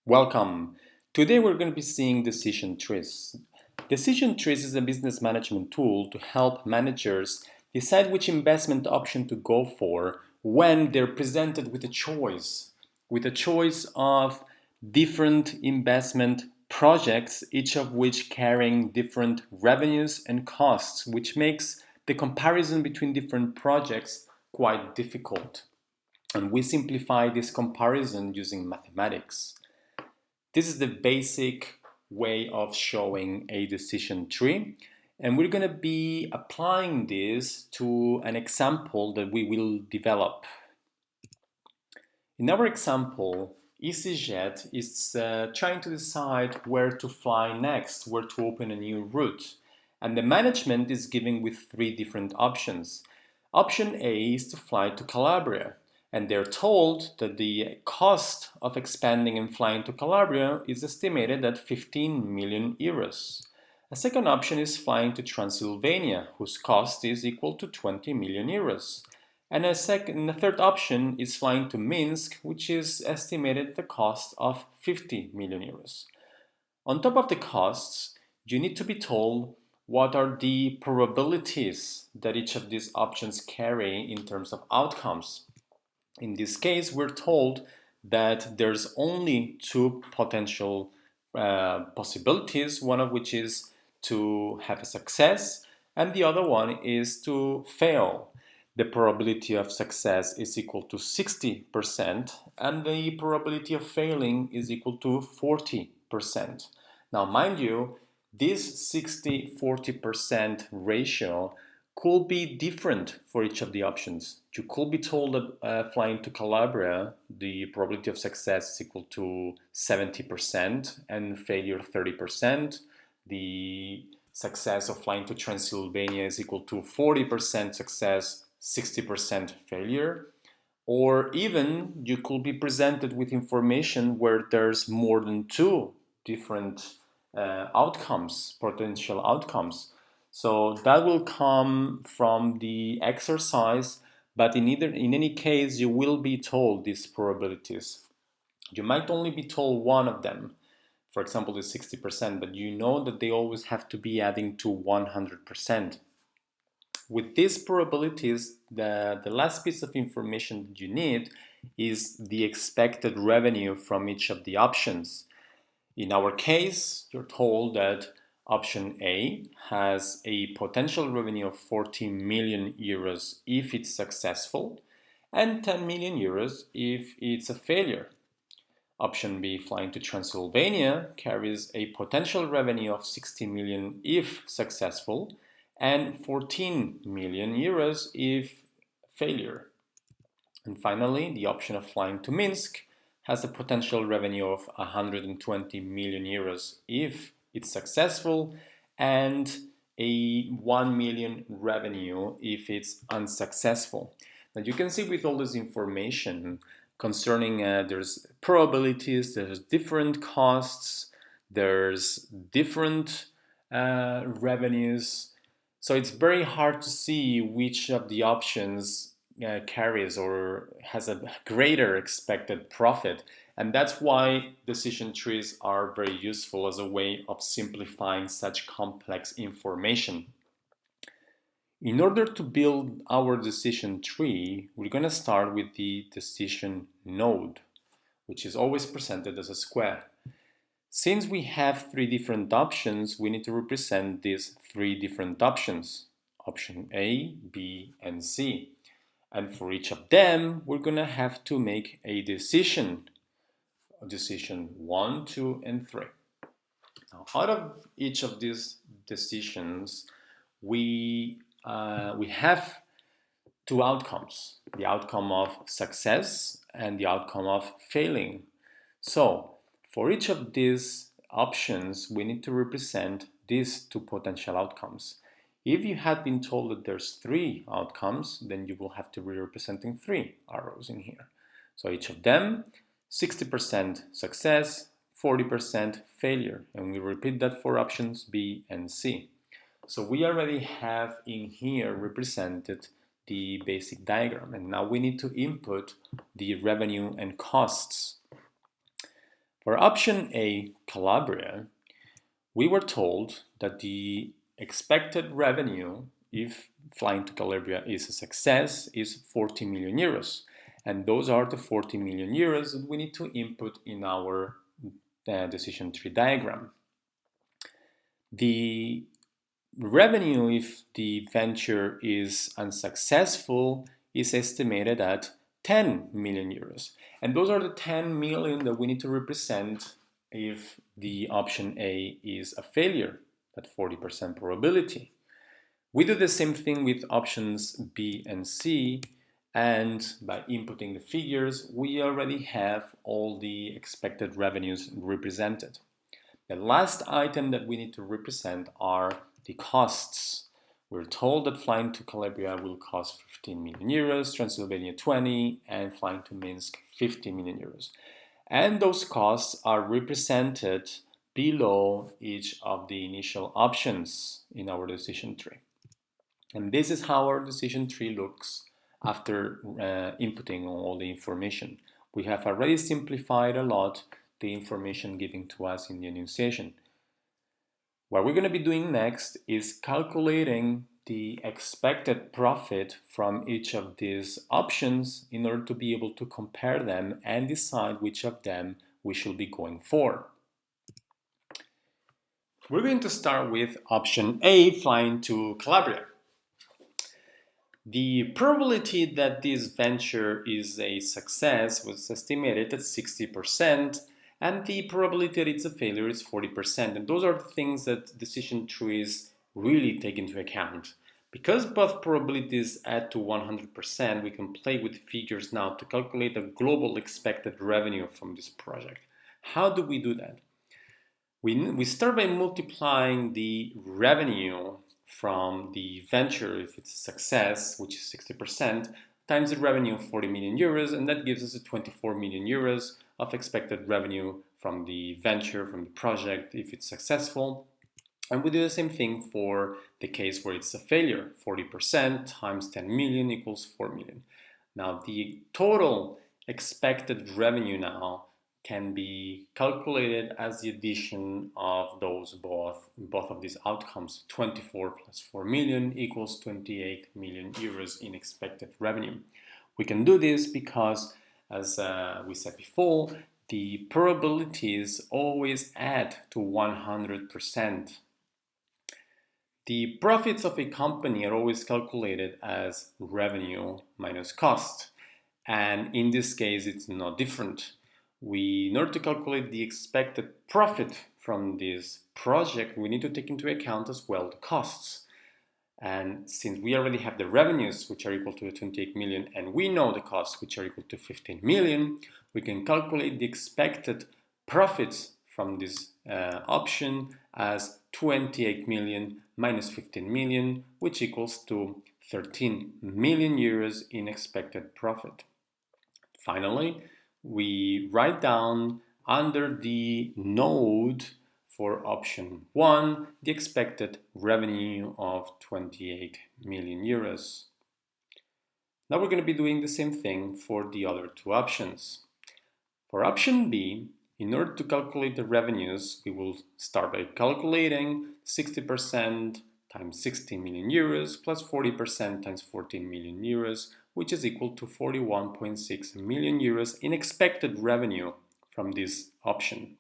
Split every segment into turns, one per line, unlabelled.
Welcome. Today we're going to be seeing decision trees. Decision trees is a business management tool to help managers decide which investment option to go for when they're presented with a choice of different investment projects, each of which carrying different revenues and costs, which makes the comparison between different projects quite difficult. And we simplify this comparison using mathematics. This is the basic way of showing a decision tree. And we're going to be applying this to an example that we will develop. In our example, EasyJet is trying to decide where to fly next, where to open a new route. And the management is giving with three different options. Option A is to fly to Calabria. And they're told that the cost of expanding and flying to Calabria is estimated at 15 million euros. A second option is flying to Transylvania, whose cost is equal to 20 million euros. And a third option is flying to Minsk, which is estimated the cost of 50 million euros. On top of the costs, you need to be told what are the probabilities that each of these options carry in terms of outcomes. In this case, we're told that there's only two potential possibilities, one of which is to have a success, and the other one is to fail. The probability of success is equal to 60%, and the probability of failing is equal to 40%. Now, mind you, this 60-40% ratio could be different for each of the options. You could be told that flying to Calabria, the probability of success is equal to 70% and failure 30%. The success of flying to Transylvania is equal to 40% success, 60% failure. Or even you could be presented with information where there's more than two different potential outcomes. So that will come from the exercise, but in any case, you will be told these probabilities. You might only be told one of them, for example, the 60%, but you know that they always have to be adding to 100%. With these probabilities, the last piece of information that you need is the expected revenue from each of the options. In our case, you're told that option A has a potential revenue of 14 million euros if it's successful and 10 million euros if it's a failure. Option B, flying to Transylvania, carries a potential revenue of 60 million if successful and 14 million euros if failure. And finally, the option of flying to Minsk has a potential revenue of 120 million euros if it's successful and a 1 million revenue if it's unsuccessful. Now you can see with all this information concerning there's probabilities, there's different costs, there's different revenues. So it's very hard to see which of the options carries or has a greater expected profit. And that's why decision trees are very useful as a way of simplifying such complex information. In order to build our decision tree, we're going to start with the decision node, which is always presented as a square. Since we have three different options, we need to represent these three different options, option A, B, and C. And for each of them, we're going to have to make a decision 1, 2, and 3. Now, out of each of these decisions, we have two outcomes, the outcome of success and the outcome of failing. So for each of these options, we need to represent these two potential outcomes. If you had been told that there's three outcomes, then you will have to be representing three arrows in here. So each of them, 60% success, 40% failure. And we repeat that for options B and C. So we already have in here represented the basic diagram. And now we need to input the revenue and costs. For option A, Calabria, we were told that the expected revenue, if flying to Calabria is a success, is 40 million euros. And those are the 40 million euros that we need to input in our decision tree diagram. The revenue, if the venture is unsuccessful, is estimated at 10 million euros. And those are the 10 million that we need to represent if the option A is a failure, at 40% probability. We do the same thing with options B and C, and by inputting the figures, we already have all the expected revenues represented. The last item that we need to represent are the costs. We're told that flying to Calabria will cost 15 million euros, Transylvania 20, and flying to Minsk 50 million euros. And those costs are represented below each of the initial options in our decision tree. And this is how our decision tree looks after inputting all the information. We have already simplified a lot the information given to us in the enunciation. What we're going to be doing next is calculating the expected profit from each of these options in order to be able to compare them and decide which of them we should be going for. We're going to start with option A, flying to Calabria. The probability that this venture is a success was estimated at 60%, and the probability that it's a failure is 40%. And those are the things that decision trees really take into account. Because both probabilities add to 100%, we can play with figures now to calculate the global expected revenue from this project. How do we do that? We start by multiplying the revenue from the venture, if it's a success, which is 60%, times the revenue of 40 million euros, and that gives us a 24 million euros of expected revenue from the venture, from the project, if it's successful. And we do the same thing for the case where it's a failure. 40% times 10 million equals 4 million. Now, the total expected revenue now can be calculated as the addition of those both of these outcomes. 24 plus 4 million equals 28 million euros in expected revenue. We can do this because, as we said before, the probabilities always add to 100%. The profits of a company are always calculated as revenue minus cost, and in this case it's not different. In order to calculate the expected profit from this project, we need to take into account as well the costs. And since we already have the revenues, which are equal to 28 million, and we know the costs, which are equal to 15 million, we can calculate the expected profits from this option as 28 million minus 15 million, which equals to 13 million euros in expected profit. Finally, we write down under the node for option 1 the expected revenue of 28 million euros. Now we're going to be doing the same thing for the other two options. For option B, in order to calculate the revenues, we will start by calculating 60% times 60 million euros plus 40% times 14 million euros, which is equal to 41.6 million euros in expected revenue from this option.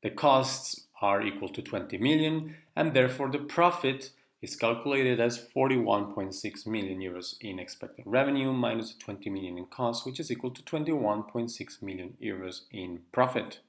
The costs are equal to 20 million, and therefore the profit is calculated as 41.6 million euros in expected revenue minus 20 million in costs, which is equal to 21.6 million euros in profit.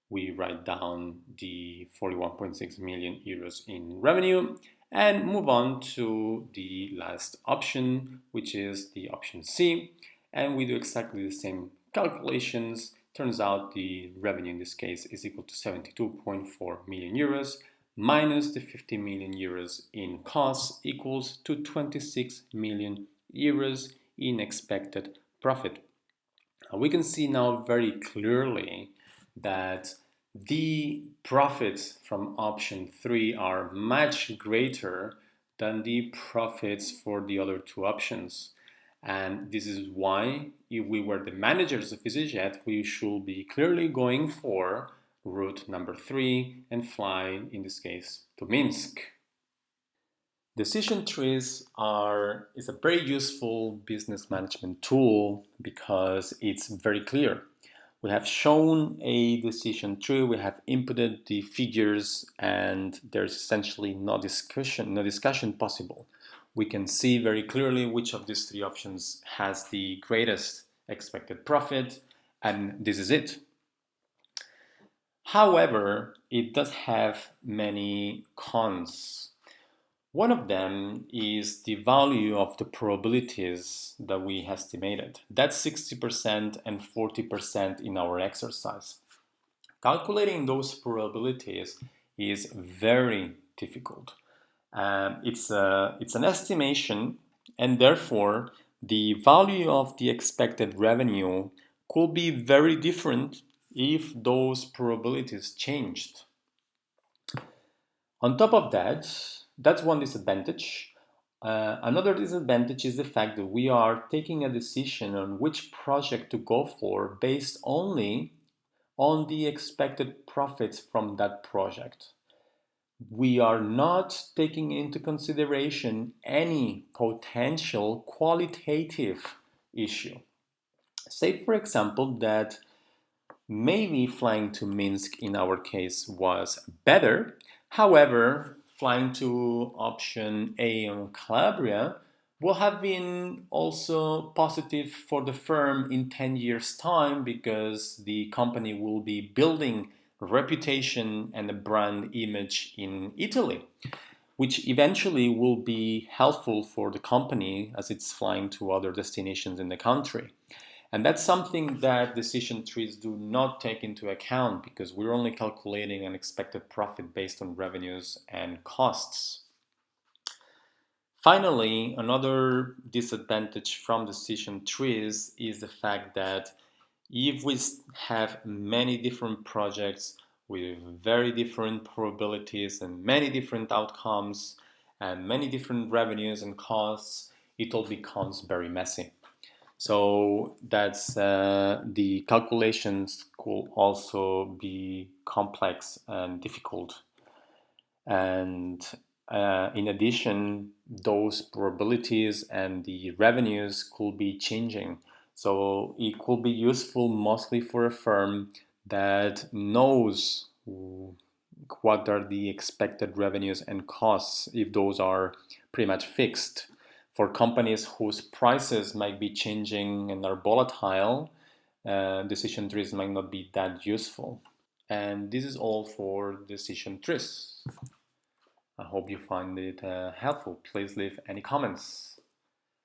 We write down the 41.6 million euros in revenue and move on to the last option, which is the option C, and we do exactly the same calculations. Turns out the revenue in this case is equal to 72.4 million euros minus the 50 million euros in costs equals to 26 million euros in expected profit. We can see now very clearly that the profits from option 3 are much greater than the profits for the other two options. And this is why, if we were the managers of EasyJet, we should be clearly going for route number 3 and flying, in this case, to Minsk. Decision trees is a very useful business management tool because it's very clear. We have shown a decision tree, we have inputted the figures, and there's essentially no discussion possible. We can see very clearly which of these three options has the greatest expected profit, and this is it. However, it does have many cons. One of them is the value of the probabilities that we estimated. That's 60% and 40% in our exercise. Calculating those probabilities is very difficult. It's an estimation, and therefore the value of the expected revenue could be very different if those probabilities changed. On top of that, that's one disadvantage. Another disadvantage is the fact that we are taking a decision on which project to go for based only on the expected profits from that project. We are not taking into consideration any potential qualitative issue. Say, for example, that maybe flying to Minsk in our case was better. However, flying to option A on Calabria will have been also positive for the firm in 10 years' time because the company will be building a reputation and a brand image in Italy, which eventually will be helpful for the company as it's flying to other destinations in the country. And that's something that decision trees do not take into account because we're only calculating an expected profit based on revenues and costs. Finally, another disadvantage from decision trees is the fact that if we have many different projects with very different probabilities and many different outcomes and many different revenues and costs, it all becomes very messy. So that's the calculations could also be complex and difficult. And in addition, those probabilities and the revenues could be changing. So it could be useful mostly for a firm that knows what are the expected revenues and costs if those are pretty much fixed. For companies whose prices might be changing and are volatile, decision trees might not be that useful. And this is all for decision trees. I hope you find it helpful. Please leave any comments.